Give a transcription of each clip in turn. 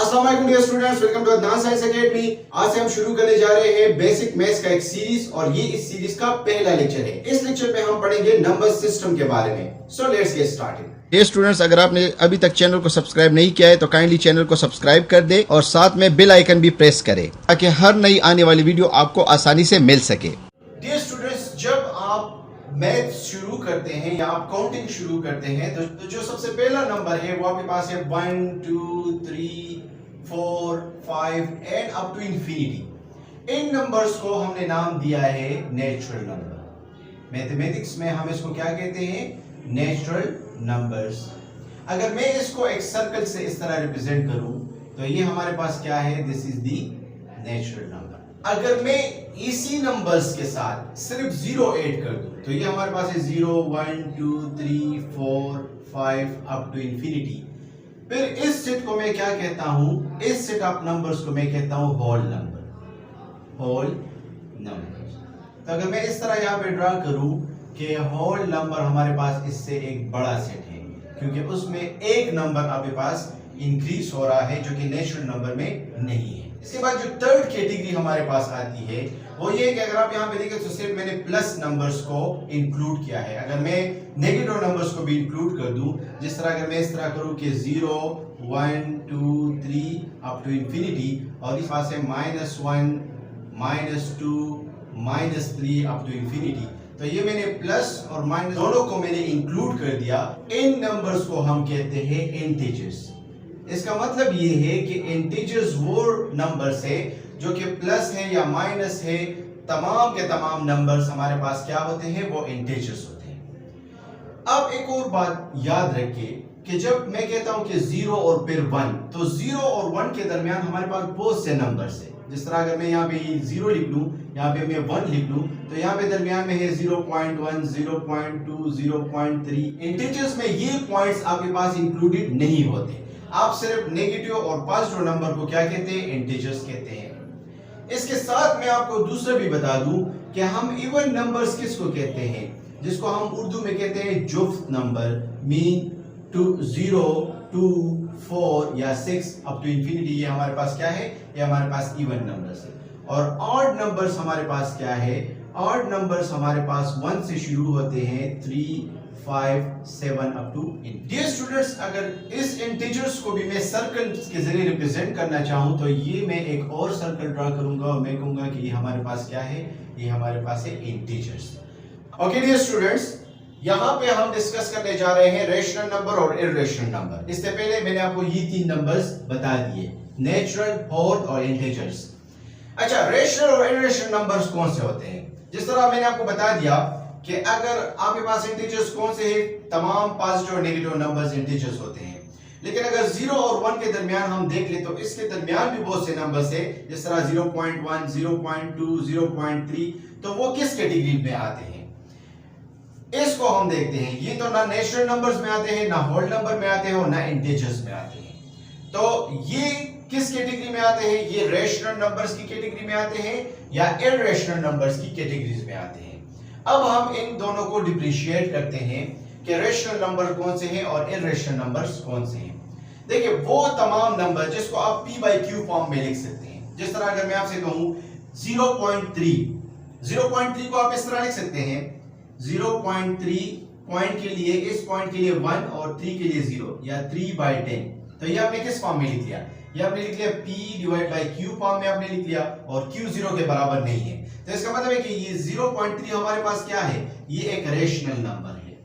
अस्सलाम वालेकुम dear students, welcome to Adnan science academy. आज से हम शुरू करने जा रहे हैं बेसिक मैथ्स का एक सीरीज और ये इस सीरीज का पहला लेक्चर है। इस लेक्चर में हम पढ़ेंगे नंबर सिस्टम के बारे में। So let's get started. Dear students, अगर आपने अभी तक चैनल को सब्सक्राइब नहीं किया है तो काइंडली चैनल को सब्सक्राइब कर दे और साथ में बेल आइकन भी प्रेस करें ताकि हर नई आने वाली वीडियो आपको आसानी से मिल सके। डियर स्टूडेंट्स, जब आप मैथ शुरू करते हैं या आप काउंटिंग शुरू करते हैं तो जो सबसे पहला नंबर है वो आपके पास है 1 2 3 4 5 एंड अप टू इंफिनिटी। इन नंबर्स को हमने नाम दिया है नेचुरल नंबर। मैथमेटिक्स में हम इसको क्या कहते हैं? Natural numbers. अगर मैं इसको एक सर्कल से इस तरह रिप्रेजेंट करूं तो ये हमारे पास क्या है? This is the natural number. अगर मैं इसी नंबर्स के साथ सिर्फ 0 ऐड कर दूं तो ये हमारे पास है 0 1 2 3 4 5 अप टू इंफिनिटी। फिर इस सेट को मैं क्या कहता हूं? इस सेट ऑफ नंबर्स को मैं कहता हूं होल नंबर। Whole number. तो अगर मैं इस तरह यहां पे ड्रा करूं कि होल नंबर हमारे पास इससे एक बड़ा सेट है क्योंकि उसमें एक नंबर आपके पास इंक्रीज हो रहा है जो कि नेचुरल नंबर में नहीं है। इसके बाद जो थर्ड कैटेगरी हमारे पास आती है वो ये है कि अगर आप यहाँ पे देखें तो सिर्फ मैंने प्लस नंबर्स को इंक्लूड किया है। अगर मैं नेगेटिव नंबर्स को भी इंक्लूड कर दूं, जिस तरह अगर मैं इस तरह करूं कि 0 1 2 3 अप टू इंफिनिटी और इस पास है -1 -2 -3 अप टू इंफिनिटी, तो ये मैंने प्लस और माइनस दोनों को मैंने इंक्लूड कर दिया। इन नंबर्स को हम कहते हैं इंटीजर्स। इसका मतलब ये है कि इंटीजर्स वो नंबर्स है जो कि प्लस है या माइनस है, तमाम के तमाम नंबर्स हमारे पास क्या होते हैं? वो इंटीजर्स होते हैं। अब एक और बात याद रखिए कि जब मैं कहता हूं कि 0 और फिर 1, तो 0 और 1 के दरमियान हमारे पास बहुत से नंबर्स है। जिस तरह अगर मैं यहाँ पे 0 लिख लूं, यहाँ पे मैं 1 लिख लूं, तो यहाँ पे दरमियान में है 0.1 0.2 0.3। इंटीजर्स में ये पॉइंट्स आपके पास इंक्लूडेड नहीं होते। आप सिर्फ नेगेटिव और पॉजिटिव नंबर को क्या कहते हैं? इंटीजर्स कहते हैं। इसके साथ मैं आपको दूसरा भी बता दूं कि हम इवन नंबर्स किसको कहते हैं? जिसको हम उर्दू में कहते हैं जुफ्त नंबर, मीन 0 2 4 या 6 अप टू इंफिनिटी। ये हमारे पास क्या है? ये हमारे पास इवन नंबर्स है। और ऑड नंबर्स हमारे पास क्या है? ऑड नंबर्स हमारे पास 1 से शुरू होते हैं 3 5 7 अप टू। डियर स्टूडेंट्स, अगर इस इंटीजर्स को भी मैं सर्कल के जरिए रिप्रेजेंट करना चाहूं तो ये मैं एक और सर्कल ड्रा करूंगा और मैं कहूंगा कि ये हमारे पास क्या है? ये हमारे पास है इंटीजर्स। ओके डियर स्टूडेंट्स, यहां पे हम डिस्कस करने जा रहे हैं रेशनल नंबर और इर्रेशनल नंबर। इससे पहले मैंने आपको ये 3 नंबर्स बता दिए, नेचुरल, होल और इंटीजर्स। अच्छा, रेशनल और इर्रेशनल नंबर्स कौन से होते हैं? जिस तरह मैंने आपको बता दिया कि अगर आपके पास इंटीजर्स कौन से हैं? तमाम पॉजिटिव और नेगेटिव नंबर्स इंटीजर्स होते हैं। लेकिन अगर 0 और 1 के दरमियान हम देख ले तो इसके दरमियान भी बहुत से नंबर्स हैं, जिस तरह 0.1 0.2 0.3, तो वो किस कैटेगरी में आते हैं? इसको हम देखते हैं। ये तो ना नेचुरल नंबर्स में आते हैं, ना होल नंबर में आते हैं और ना इंटीजर्स में आते हैं। तो ये किस कैटेगरी में आते हैं? ये रेशनल नंबर्स की कैटेगरी में आते हैं या इर्रेशनल नंबर्स की कैटेगरीज में आते हैं। अब हम इन दोनों को डिफरेंशिएट करते हैं कि रेशनल नंबर कौन से हैं और इर्रेशनल नंबर्स कौन से हैं। देखिए, वो तमाम नंबर जिसको आप p/q फॉर्म में लिख सकते हैं। जिस तरह अगर मैं आपसे कहूं 0.3 को आप इस तरह लिख सकते हैं 0.3 पॉइंट के लिए, इस पॉइंट के लिए 1 और 3 के लिए 0 या 3/10। तो ये आपने किस फॉर्म में लिख लिया? ये आपने लिख लिया p/q फॉर्म में आपने लिख लिया और q 0 के बराबर नहीं है। तो इसका मतलब है कि ये 0.3 हमारे पास क्या है? ये एक रेशनल नंबर है।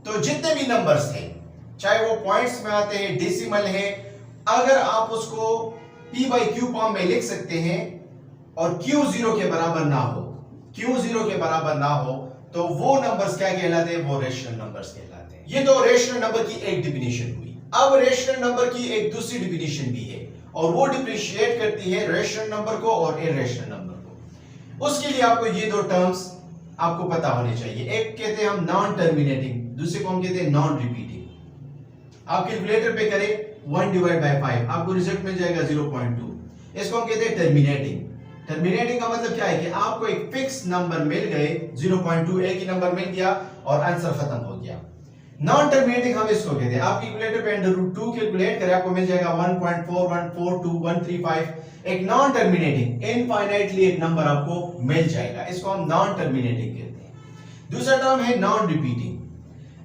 तो जितने भी नंबर्स हैं, चाहे वो पॉइंट्स में आते हैं, डेसिमल है, अगर आप उसको p/q फॉर्म में लिख सकते हैं और q 0 के बराबर ना हो, q 0 के बराबर ना हो, तो वो नंबर्स क्या कहलाते हैं? वो रेशनल नंबर्स कहलाते हैं। ये तो रेशनल नंबर की एक डिफिनीशन हुई। अब रेशनल नंबर की एक दूसरी डिफिनीशन भी है और वो डिफरेंशिएट करती है रेशनल नंबर को और इर्रेशनल नंबर को। उसके लिए आपको ये दो टर्म्स आपको पता होने चाहिए। एक कहते हैं हम नॉन टर्मिनेटिंग, दूसरे को हम कहते हैं नॉन रिपीटिंग। आप कैलकुलेटर पे करें 1/5, आपको रिजल्ट मिल जाएगा 0.2। इसको हम कहते हैं टर्मिनेटिंग। टर्मिनेटिंग का मतलब क्या है कि आपको एक फिक्स नंबर मिल गए, 0.2 एक ही नंबर मिल गया और आंसर खत्म हो गया। नॉन टर्मिनेटिंग हम इसको कहते हैं। आप कैलकुलेटर पे अंडर रूट 2 कैलकुलेट करें, आपको मिल जाएगा 1.4142 एक नॉन टर्मिनेटिंग इनफाइनाइटली एक नंबर आपको मिल जाएगा, इसको हम नॉन टर्मिनेटिंग कहते हैं। दूसरा टर्म है नॉन रिपीटिंग।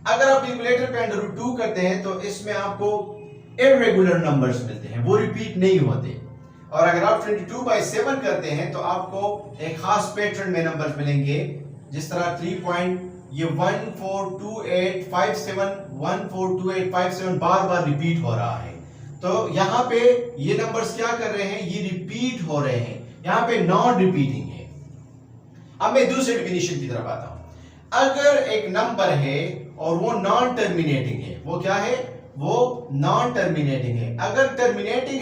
अगर आप कैलकुलेटर पे अंडर रूट 2 करते हैं तो इसमें आपको इर्रेगुलर नंबर्स मिलते हैं, वो रिपीट नहीं होते। और अगर आप 22/7 करते हैं तो आपको एक खास पैटर्न में नंबर्स मिलेंगे, जिस तरह 3 ये 142857 बार बार रिपीट हो रहा है। तो यहां पे ये नंबर्स क्या कर रहे हैं, ये रिपीट हो रहे हैं, यहां पे नॉन रिपीटिंग है। अब मैं दूसरे डेफिनेशन की तरफ आता हूं। अगर एक नंबर है और वो नॉन टर्मिनेटिंग है, वो क्या है, वो नॉन टर्मिनेटिंग है। अगर टर्मिनेटिंग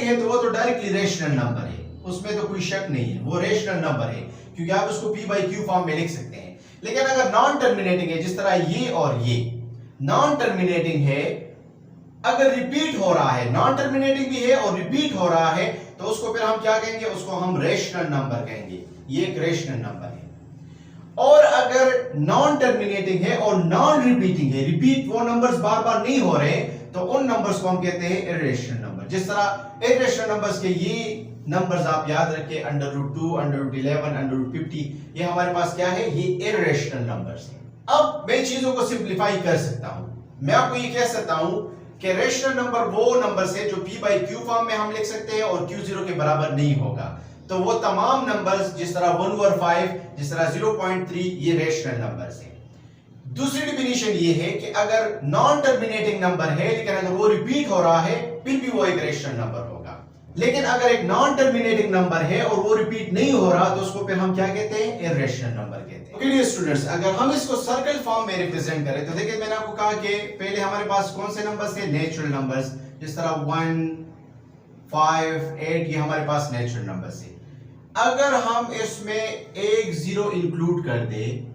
है तो वो तो डायरेक्टली रेशनल नंबर है, उसमें तो कोई शक नहीं है, वो रेशनल नंबर है, क्योंकि आप उसको p बाई क्यू फॉर्म में लिख सकते हैं। लेकिन अगर नॉन टर्मिनेटिंग है, जिस तरह ये और ये नॉन टर्मिनेटिंग है, अगर रिपीट हो रहा है, नॉन टर्मिनेटिंग भी है और रिपीट हो रहा है, तो उसको फिर हम क्या कहेंगे, उसको हम रेशनल नंबर कहेंगे, ये एक रेशनल नंबर है। और अगर नॉन टर्मिनेटिंग है और नॉन रिपीटिंग है, रिपीट वो नंबर्स बार बार नहीं हो रहे, तो उन नंबर्स को हम कहते हैं इर्रेशनल नंबर। जिस तरह इर्रेशनल नंबर्स के ये नंबर्स आप याद रखें, under root 2, under root 11, under root 50, ये हमारे पास क्या है, ये इर्रेशनल नंबर्स हैं। अब मैं चीजों को सिंप्लीफाई कर सकता हूं, मैं आपको ये कह सकता हूं कि रेशनल नंबर वो नंबर्स है जो p बाई क्यू फॉर्म में हम लिख सकते हैं और q 0 के बराबर नहीं होगा। तो वो तमाम नंबर्स जिस तरह 1/5, जिस तरह 0.3, ये रेशनल नंबर्स हैं। दूसरी डेफिनेशन ये है कि अगर नॉन टर्मिनेटिंग नंबर है लेकिन अगर वो रिपीट हो रहा है, फिर भी वो एक रेशनल नंबर होगा। लेकिन अगर एक नॉन टर्मिनेटिंग नंबर है और वो रिपीट नहीं हो रहा, तो उसको फिर हम क्या कहते हैं, इर्रेशनल नंबर कहते हैं। ओके डियर स्टूडेंट्स, अगर हम इसको सर्कल फॉर्म में रिप्रेजेंट करें तो देखिए, मैंने आपको कहा कि पहले हमारे पास कौन से नंबर्स थे, नेचुरल नंबर्स, जिस तरह 1, 5, 8, ये हमारे पास नेचुरल नंबर्स है। अगर हम इसमें एक 0 इंक्लूड कर दे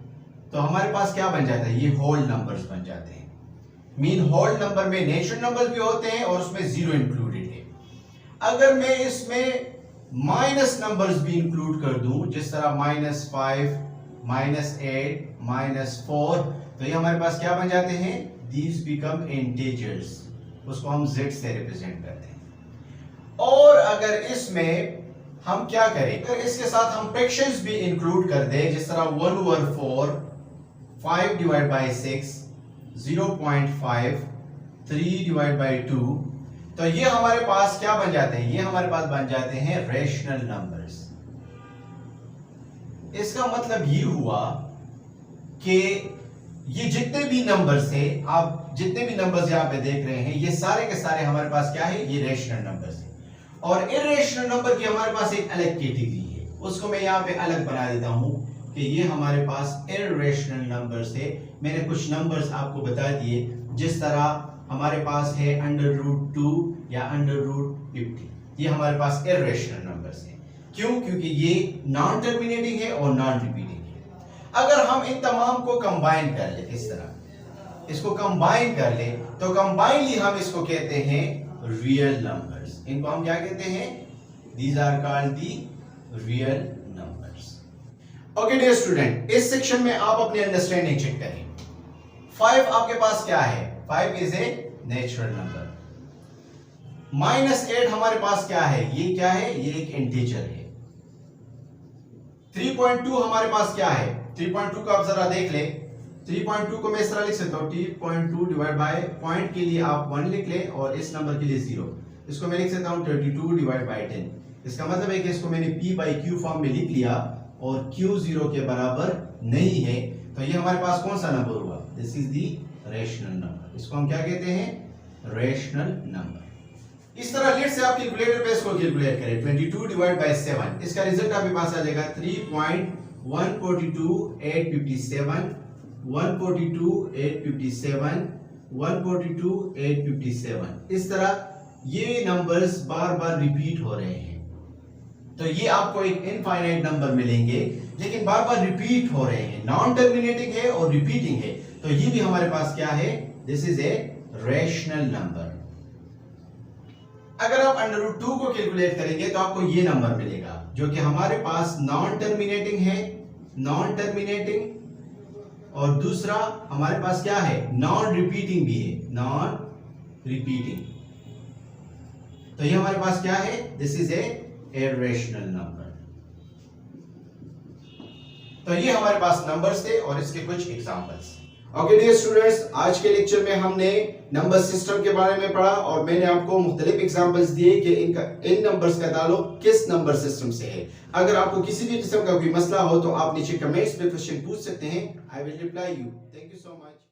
तो हमारे पास क्या बन जाता है, ये होल नंबर्स बन जाते हैं। मीन होल नंबर में नेचुरल नंबर्स भी होते हैं और उसमें 0 इंक्लूडेड है। अगर मैं इसमें माइनस नंबर्स भी इंक्लूड कर दूं, जिस तरह -5, -8, -4, तो ये हमारे पास क्या बन जाते हैं, दीज बिकम इंटीजर्स, उसको हम z से रिप्रेजेंट करते हैं। और अगर इसमें हम क्या करें, अगर इसके साथ हम फ्रैक्शंस भी इंक्लूड कर दें, जिस तरह 1/4, 5/6, 0.5, 3/2, तो ये हमारे पास क्या बन जाते हैं, ये हमारे पास बन जाते हैं रेशनल नंबर्स। इसका मतलब ये हुआ कि ये जितने भी नंबर्स थे, आप जितने भी नंबर्स यहां पे देख रहे हैं, ये सारे के सारे हमारे पास क्या है, ये रेशनल नंबर्स है। और इर्रेशनल नंबर की हमारे पास एक अलग कैटेगरी है, उसको मैं यहाँ पे अलग बना देता हूं कि ये हमारे पास इर्रेशनल नंबर्स है। मैंने कुछ नंबर्स आपको बता दिए, जिस तरह हमारे पास है √2 या √50, ये हमारे पास इर्रेशनल नंबर्स हैं। क्यों, क्योंकि ये नॉन टर्मिनेटिंग है और नॉन रिपीटिंग है। अगर हम इन तमाम को कंबाइन कर ले, इस तरह इसको कंबाइन कर ले, तो कंबाइनली हम इसको कहते हैं रियल नंबर्स। इनको हम क्या कहते हैं, these are called the real numbers. Okay dear student, इस सेक्शन में आप अपनी अंडरस्टैंडिंग चेक करें। 5 आपके पास क्या है, 5 इज ए नेचुरल नंबर। -8 हमारे पास क्या है, ये क्या है, ये एक इंटीजर है। 3.2 हमारे पास क्या है, 3.2 को आप जरा देख ले। 3.2 को मैं इस तरह लिख सकता हूं, 3.2 डिवाइड बाय पॉइंट के लिए आप 1 लिख ले और इस नंबर के लिए 0। इसको मैं लिख सकता हूं 32 डिवाइड बाय 10। इसका मतलब है कि इसको मैंने p बाई क्यू फॉर्म में लिख लिया और q 0 के बराबर नहीं है, तो ये हमारे पास कौन सा नंबर हुआ, this is the rational number. इसको हम क्या कहते हैं, रेशनल नंबर। इस तरह लेट से आप कैलकुलेटर पे इसको कैलकुलेट करें, 22 डिवाइड बाय 7, इसका रिजल्ट आपके पास आ जाएगा 3.142857, 142,857, 142,857। इस तरह ये नंबर्स बार बार रिपीट हो रहे हैं, तो ये आपको एक इनफाइनाइट नंबर मिलेंगे, लेकिन बार बार रिपीट हो रहे हैं, नॉन टर्मिनेटिंग है और रिपीटिंग है, तो ये भी हमारे पास क्या है, this is a rational number. अगर आप √2 को कैलकुलेट करेंगे तो आपको ये नंबर मिलेगा, जो कि हमारे पास नॉन टर्मिनेटिंग है, नॉन टर्मिनेटिंग, और दूसरा हमारे पास क्या है, नॉन रिपीटिंग भी है, नॉन रिपीटिंग। तो ये हमारे पास क्या है, this is a irrational number. तो ये हमारे पास नंबर्स थे और इसके कुछ एग्जांपल्स। ओके डियर स्टूडेंट्स, आज के लेक्चर में हमने नंबर सिस्टम के बारे में पढ़ा और मैंने आपको मुख्तलिफ एग्जांपल्स दिए कि इन नंबर्स का ताल्लुक किस नंबर सिस्टम से है। अगर आपको किसी भी किस्म का कोई मसला हो तो आप नीचे कमेंट्स में क्वेश्चन पूछ सकते हैं, I will reply you. Thank you so much.